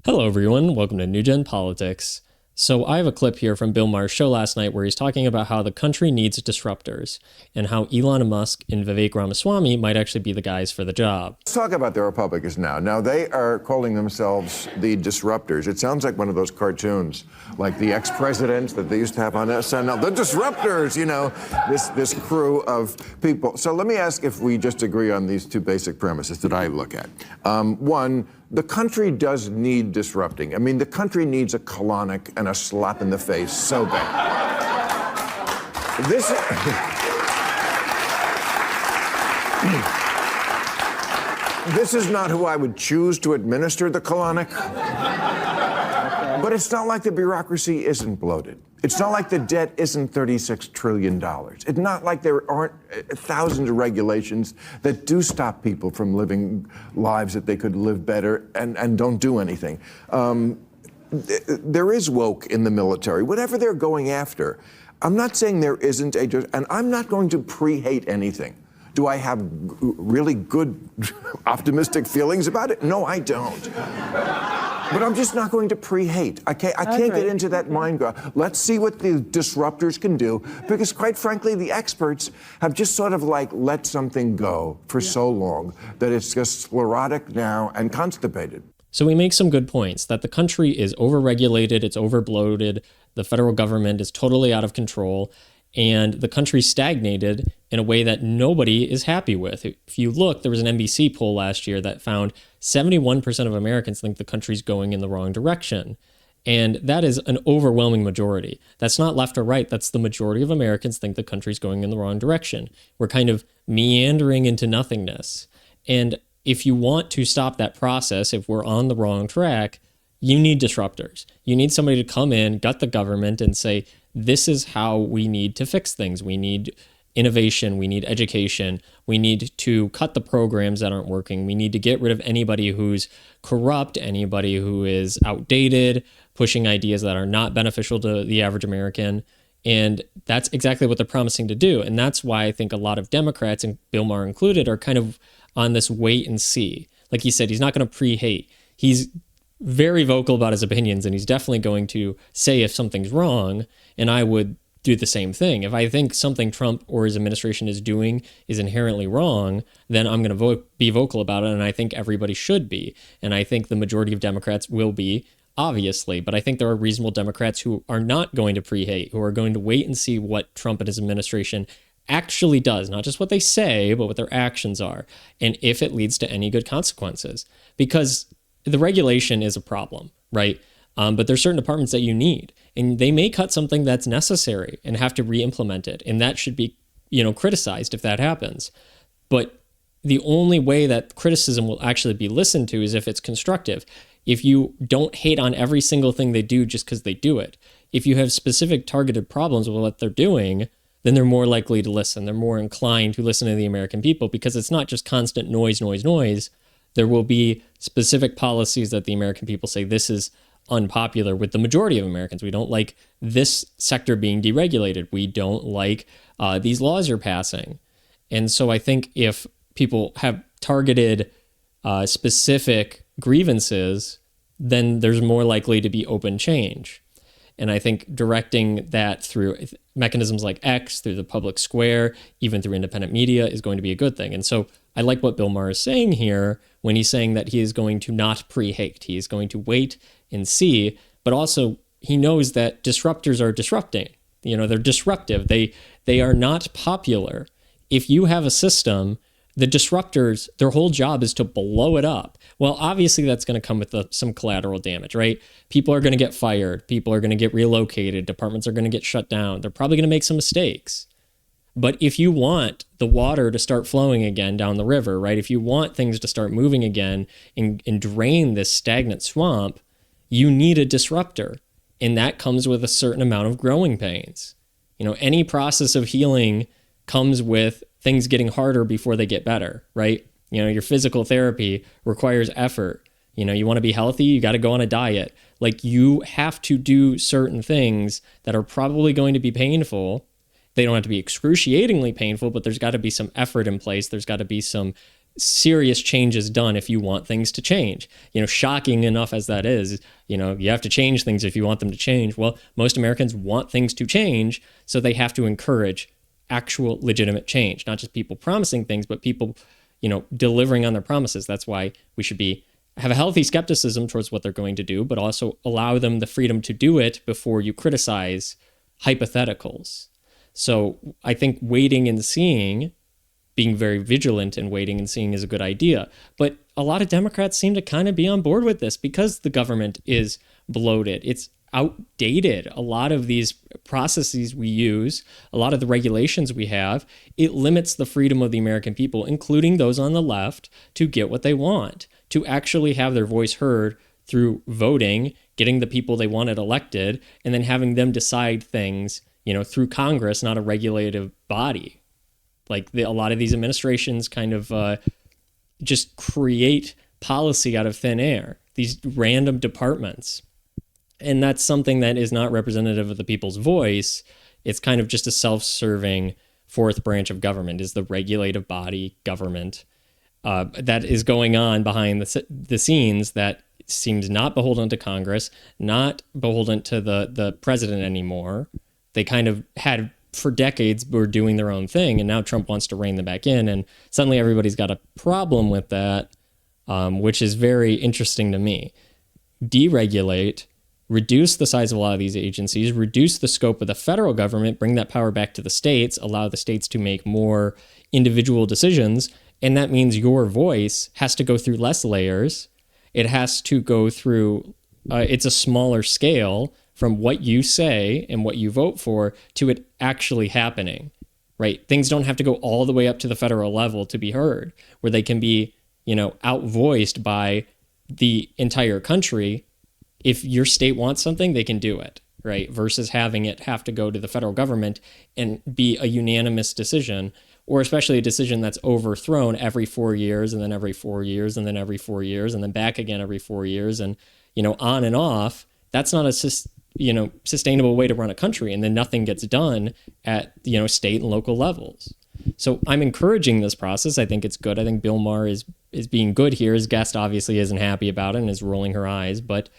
Hello, everyone. Welcome to New Gen Politics. So I have a clip here from Bill Maher's show last night where he's talking about how the country needs disruptors and how Elon Musk and Vivek Ramaswamy might actually be the guys for the job. Let's talk about the Republicans now. Now, they are calling themselves the Disruptors. It sounds like one of those cartoons, like the ex-presidents that they used to have on SNL. The Disruptors, you know, this crew of people. So let me ask if we just agree on these two basic premises that I look at. One, the country does need disrupting. I mean, the country needs a colonic and a slap in the face so bad. This is not who I would choose to administer the colonic. But it's not like the bureaucracy isn't bloated. It's not like the debt isn't $36 trillion. It's not like there aren't thousands of regulations that do stop people from living lives that they could live better and don't do anything. There is woke in the military, whatever they're going after. I'm not saying there isn't and I'm not going to pre-hate anything. Do I have really good, optimistic feelings about it? No, I don't. But I'm just not going to pre-hate. I can't get into that mind go. Let's see what the disruptors can do, because quite frankly, the experts have just sort of like let something go for so long that it's just sclerotic now and constipated. So we make some good points that the country is overregulated, it's overbloated, the federal government is totally out of control, and the country stagnated in a way that nobody is happy with. If you look, there was an NBC poll last year that found 71% of Americans think the country's going in the wrong direction. And that is an overwhelming majority. That's not left or right. That's the majority of Americans think the country's going in the wrong direction. We're kind of meandering into nothingness. And if you want to stop that process, if we're on the wrong track, you need disruptors. You need somebody to come in, gut the government, and say, this is how we need to fix things. We need innovation. We need education. We need to cut the programs that aren't working. We need to get rid of anybody who's corrupt, anybody who is outdated, pushing ideas that are not beneficial to the average American. And that's exactly what they're promising to do. And that's why I think a lot of Democrats, and Bill Maher included, are kind of on this wait and see. Like he said, he's not going to pre-hate. He's very vocal about his opinions, and he's definitely going to say if something's wrong, and I would do the same thing. If I think something Trump or his administration is doing is inherently wrong, then I'm going to be vocal about it, and I think everybody should be. And I think the majority of Democrats will be, obviously, but I think there are reasonable Democrats who are not going to pre-hate, who are going to wait and see what Trump and his administration actually does, not just what they say, but what their actions are, and if it leads to any good consequences. Because the regulation is a problem, right? But there's certain departments that you need, and they may cut something that's necessary and have to re-implement it, and that should be, criticized if that happens. But the only way that criticism will actually be listened to is if it's constructive. If you don't hate on every single thing they do just because they do it, if you have specific targeted problems with what they're doing, then they're more likely to listen. They're more inclined to listen to the American people, because it's not just constant noise, noise, noise. There will be specific policies that the American people say this is unpopular with the majority of Americans. We don't like this sector being deregulated. We don't like these laws you're passing. And so I think if people have targeted specific grievances, then there's more likely to be open change. And I think directing that through mechanisms like X, through the public square, even through independent media, is going to be a good thing. And so I like what Bill Maher is saying here when he's saying that he is going to not pre-hate. He is going to wait and see, but also he knows that disruptors are disrupting. They're disruptive. They are not popular. If you have a system, the disruptors, their whole job is to blow it up. Well, obviously that's going to come with some collateral damage, right? People are going to get fired. People are going to get relocated. Departments are going to get shut down. They're probably going to make some mistakes. But if you want the water to start flowing again down the river, right? If you want things to start moving again and drain this stagnant swamp, you need a disruptor. And that comes with a certain amount of growing pains. Any process of healing comes with things getting harder before they get better, right? Your physical therapy requires effort. You want to be healthy, you got to go on a diet. Like, you have to do certain things that are probably going to be painful. They don't have to be excruciatingly painful, but there's got to be some effort in place. There's got to be some serious changes done if you want things to change. Shocking enough as that is, you have to change things if you want them to change. Well, most Americans want things to change, so they have to encourage actual legitimate change, not just people promising things, but people, delivering on their promises. That's why we should have a healthy skepticism towards what they're going to do, but also allow them the freedom to do it before you criticize hypotheticals. So I think waiting and seeing, being very vigilant and waiting and seeing is a good idea. But a lot of Democrats seem to kind of be on board with this because the government is bloated. It's outdated. A lot of these processes we use, a lot of the regulations we have, it limits the freedom of the American people, including those on the left, to get what they want, to actually have their voice heard through voting, getting the people they wanted elected, and then having them decide things, through Congress, not a regulative body. Like a lot of these administrations kind of just create policy out of thin air, these random departments. And that's something that is not representative of the people's voice. It's kind of just a self-serving fourth branch of government, is the regulative body government that is going on behind the scenes, that seems not beholden to Congress, not beholden to the president anymore. They kind of had for decades were doing their own thing, and now Trump wants to rein them back in, and suddenly everybody's got a problem with that, which is very interesting to me. Deregulate, reduce the size of a lot of these agencies, reduce the scope of the federal government, bring that power back to the states, allow the states to make more individual decisions, and that means your voice has to go through less layers. It has to go through, it's a smaller scale from what you say and what you vote for to it actually happening, right? Things don't have to go all the way up to the federal level to be heard, where they can be, outvoiced by the entire country. If your state wants something, they can do it, right? Versus having it have to go to the federal government and be a unanimous decision, or especially a decision that's overthrown every 4 years, and then every 4 years, and then every 4 years, and then back again every 4 years, and, on and off. That's not a sustainable way to run a country, and then nothing gets done at, state and local levels. So I'm encouraging this process. I think it's good. I think Bill Maher is being good here. His guest obviously isn't happy about it and is rolling her eyes, but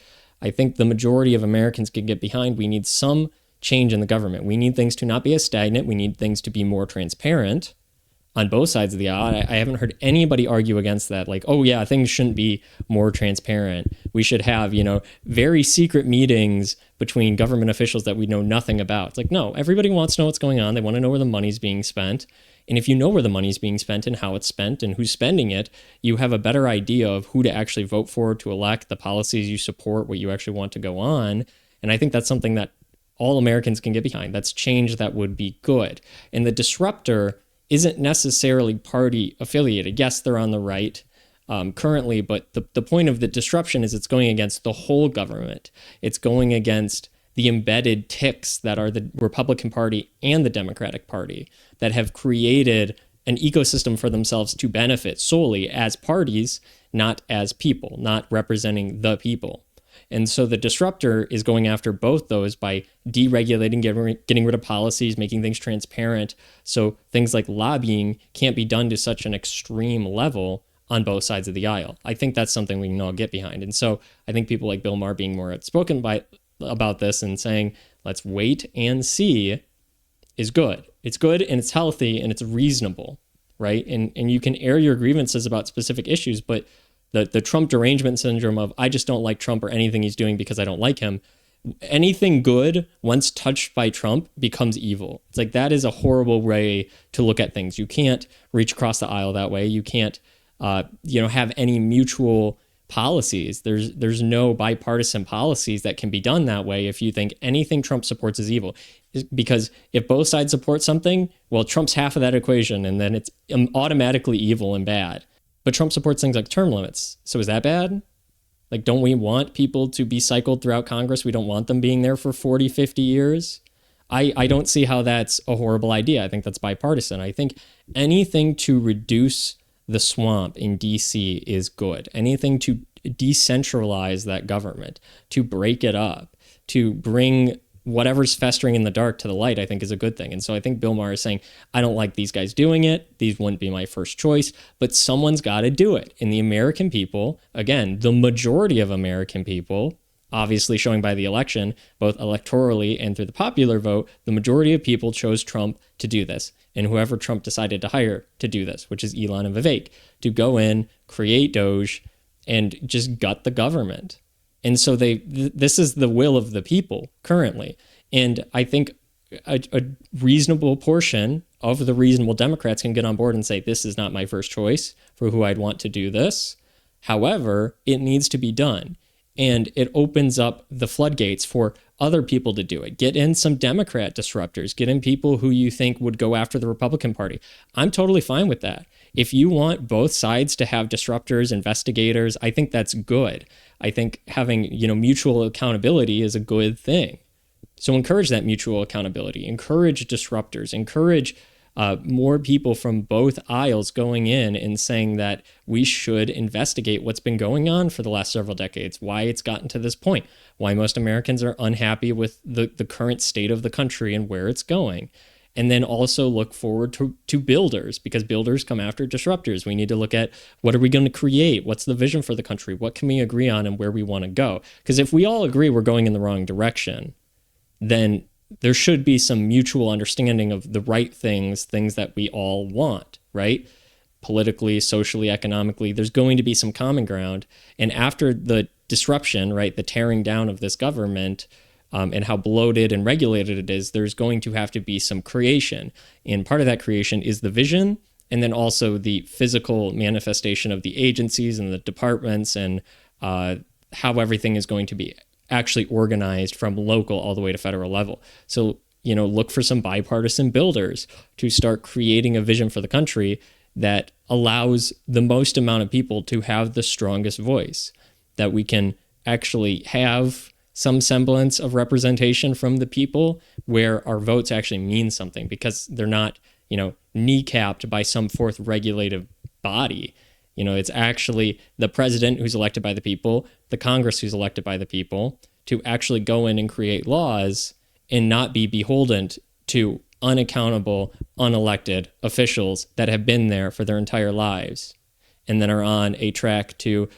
I think the majority of Americans can get behind. We need some change in the government. We need things to not be as stagnant. We need things to be more transparent on both sides of the aisle. I haven't heard anybody argue against that. Like, oh yeah, things shouldn't be more transparent. We should have, very secret meetings between government officials that we know nothing about. It's like, no, everybody wants to know what's going on. They want to know where the money's being spent. And if you know where the money's being spent and how it's spent and who's spending it, you have a better idea of who to actually vote for, to elect, the policies you support, what you actually want to go on. And I think that's something that all Americans can get behind. That's change that would be good. And the disruptor isn't necessarily party affiliated. Yes, they're on the right currently, but the point of the disruption is it's going against the whole government. It's going against the embedded ticks that are the Republican Party and the Democratic Party that have created an ecosystem for themselves to benefit solely as parties, not as people, not representing the people. And so the disruptor is going after both those by deregulating, getting rid of policies, making things transparent. So things like lobbying can't be done to such an extreme level on both sides of the aisle. I think that's something we can all get behind. And so I think people like Bill Maher being more outspoken about this and saying, let's wait and see, is good. It's good and it's healthy and it's reasonable, right? And you can air your grievances about specific issues, but the Trump derangement syndrome of, I just don't like Trump or anything he's doing because I don't like him. Anything good, once touched by Trump, becomes evil. It's like, that is a horrible way to look at things. You can't reach across the aisle that way. You can't, have any mutual policies. There's no bipartisan policies that can be done that way if you think anything Trump supports is evil. Because if both sides support something, well, Trump's half of that equation, and then it's automatically evil and bad. But Trump supports things like term limits. So is that bad? Like, don't we want people to be cycled throughout Congress? We don't want them being there for 40, 50 years. I don't see how that's a horrible idea. I think that's bipartisan. I think anything to reduce the swamp in DC is good. Anything to decentralize that government, to break it up, to bring whatever's festering in the dark to the light, I think is a good thing. And so I think Bill Maher is saying, I don't like these guys doing it. These wouldn't be my first choice, but someone's got to do it. And the American people, again, the majority of American people, obviously showing by the election, both electorally and through the popular vote, the majority of people chose Trump to do this. And whoever Trump decided to hire to do this, which is Elon and Vivek, to go in, create Doge, and just gut the government. And so this is the will of the people currently. And I think a reasonable portion of the reasonable Democrats can get on board and say, this is not my first choice for who I'd want to do this. However, it needs to be done. And it opens up the floodgates for other people to do it. Get in some Democrat disruptors. Get in people who you think would go after the Republican Party. I'm totally fine with that. If you want both sides to have disruptors, investigators, I think that's good. I think having, mutual accountability is a good thing. So encourage that mutual accountability. Encourage disruptors. Encourage more people from both aisles going in and saying that we should investigate what's been going on for the last several decades, why it's gotten to this point, why most Americans are unhappy with the current state of the country and where it's going. And then also look forward to builders, because builders come after disruptors. We need to look at, what are we going to create? What's the vision for the country? What can we agree on and where we want to go? Because if we all agree we're going in the wrong direction, then there should be some mutual understanding of the right things that we all want, right? Politically, socially, economically, there's going to be some common ground. And after the disruption, right, the tearing down of this government, and how bloated and regulated it is, there's going to have to be some creation. And part of that creation is the vision, and then also the physical manifestation of the agencies and the departments, and how everything is going to be actually organized from local all the way to federal level. So, look for some bipartisan builders to start creating a vision for the country that allows the most amount of people to have the strongest voice, that we can actually have some semblance of representation from the people where our votes actually mean something, because they're not, kneecapped by some fourth regulative body. It's actually the president who's elected by the people, the Congress who's elected by the people, to actually go in and create laws and not be beholden to unaccountable, unelected officials that have been there for their entire lives and then are on a track to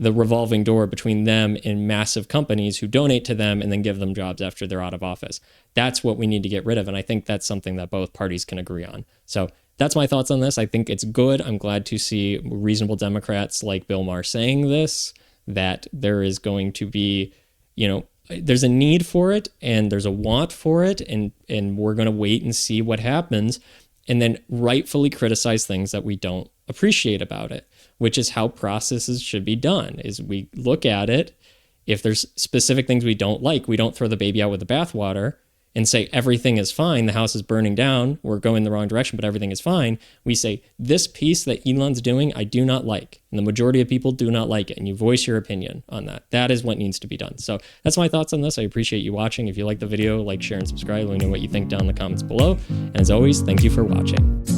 the revolving door between them and massive companies who donate to them and then give them jobs after they're out of office. That's what we need to get rid of. And I think that's something that both parties can agree on. So that's my thoughts on this. I think it's good. I'm glad to see reasonable Democrats like Bill Maher saying this, that there is going to be, there's a need for it and there's a want for it. And we're going to wait and see what happens, and then rightfully criticize things that we don't appreciate about it, which is how processes should be done. Is we look at it. If there's specific things we don't like, we don't throw the baby out with the bathwater and say everything is fine, the house is burning down, we're going the wrong direction, but everything is fine. We say, this piece that Elon's doing, I do not like. And the majority of people do not like it. And you voice your opinion on that. That is what needs to be done. So that's my thoughts on this. I appreciate you watching. If you like the video, like, share, and subscribe. Let me know what you think down in the comments below. And as always, thank you for watching.